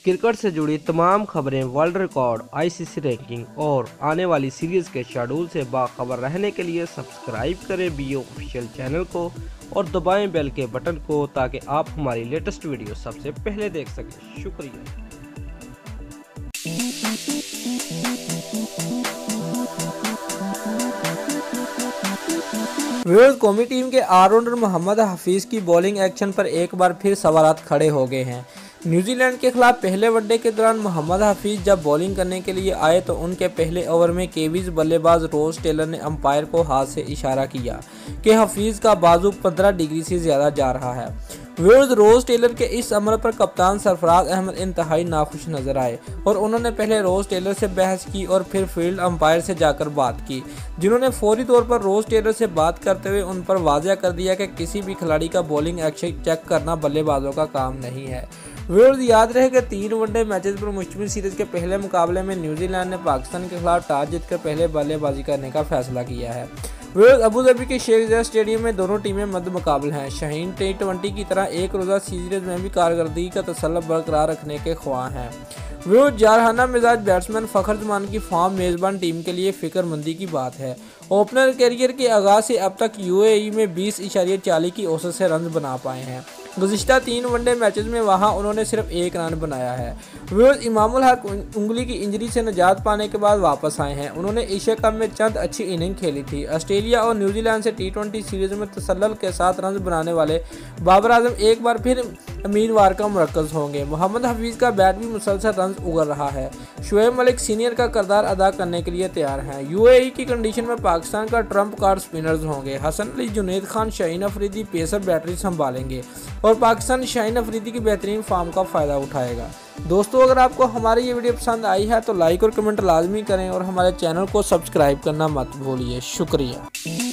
Cricket से जुड़ी तमाम खबरें, वर्ल्ड रिकॉर्ड, आईसीसी रैंकिंग और आने वाली सीरीज के शेड्यूल से बाखबर रहने के लिए सब्सक्राइब करें बीओ ऑफिशियल चैनल को और दबाएं बेल के बटन को ताकि आप हमारी लेटेस्ट वीडियो सबसे पहले देख सकें। शुक्रिया। कौमी टीम के ऑलराउंडर मोहम्मद हफीज़ की बॉलिंग एक्शन पर एक बार फिर सवालात खड़े हो गए हैं। न्यूजीलैंड के खिलाफ पहले वनडे के दौरान मोहम्मद हफीज़ जब बॉलिंग करने के लिए आए तो उनके पहले ओवर में केवीज बल्लेबाज रोज टेलर ने अंपायर को हाथ से इशारा किया कि हफीज़ का बाजू 15 डिग्री से ज़्यादा जा रहा है। रोज टेलर के इस अमल पर कप्तान सरफराज अहमद इंतहाई नाखुश नजर आए और उन्होंने पहले रोज टेलर से बहस की और फिर फील्ड अंपायर से जाकर बात की, जिन्होंने फौरी तौर पर रोज टेलर से बात करते हुए उन पर वाज़ेह कर दिया कि किसी भी खिलाड़ी का बॉलिंग एक्शन चेक करना बल्लेबाजों का काम नहीं है। याद रहे कि 3 वनडे मैचेस पर मुश्तमिल सीरीज के पहले मुकाबले में न्यूजीलैंड ने पाकिस्तान के खिलाफ टॉस जीतकर पहले बल्लेबाजी करने का फैसला किया है। अबू धाबी के शेख ज़ायद स्टेडियम में दोनों टीमें मध्य मुकाबले हैं। शाहीन T20 की तरह एक रोज़ा सीरीज में भी कारकर्दगी का तसल्लुत बरकरार रखने के ख्वाह हैं। जारहाना मिजाज बैट्समैन फ़खर जमान की फॉर्म मेज़बान टीम के लिए फिक्रमंदी की बात है। ओपनर करियर के आगाज़ से अब तक यूएई में 20.40 की औसत से रन बना पाए हैं। गुज़िश्ता 3 वनडे मैचेस में वहां उन्होंने सिर्फ 1 रन बनाया है। इमामुल हक उंगली की इंजरी से निजात पाने के बाद वापस आए हैं। उन्होंने एशिया कप में चंद अच्छी इनिंग खेली थी। ऑस्ट्रेलिया और न्यूजीलैंड से T20 सीरीज में तसल्सल के साथ रन बनाने वाले बाबर आजम एक बार फिर उम्मीदवार का मरकज़ होंगे। मोहम्मद हफीज़ का बैट भी मुसलसल रन उगल रहा है। शुएब मलिक सीनियर का किरदार अदा करने के लिए तैयार हैं। यूएई की कंडीशन में पाकिस्तान का ट्रम्प कार्ड स्पिनर्स होंगे। हसन अली, जुनैद खान, शाहीन अफरीदी पेसर बैटरी संभालेंगे और पाकिस्तान शाहीन अफरीदी की बेहतरीन फॉर्म का फ़ायदा उठाएगा। दोस्तों, अगर आपको हमारी ये वीडियो पसंद आई है तो लाइक और कमेंट लाजमी करें और हमारे चैनल को सब्सक्राइब करना मत भूलिए। शुक्रिया।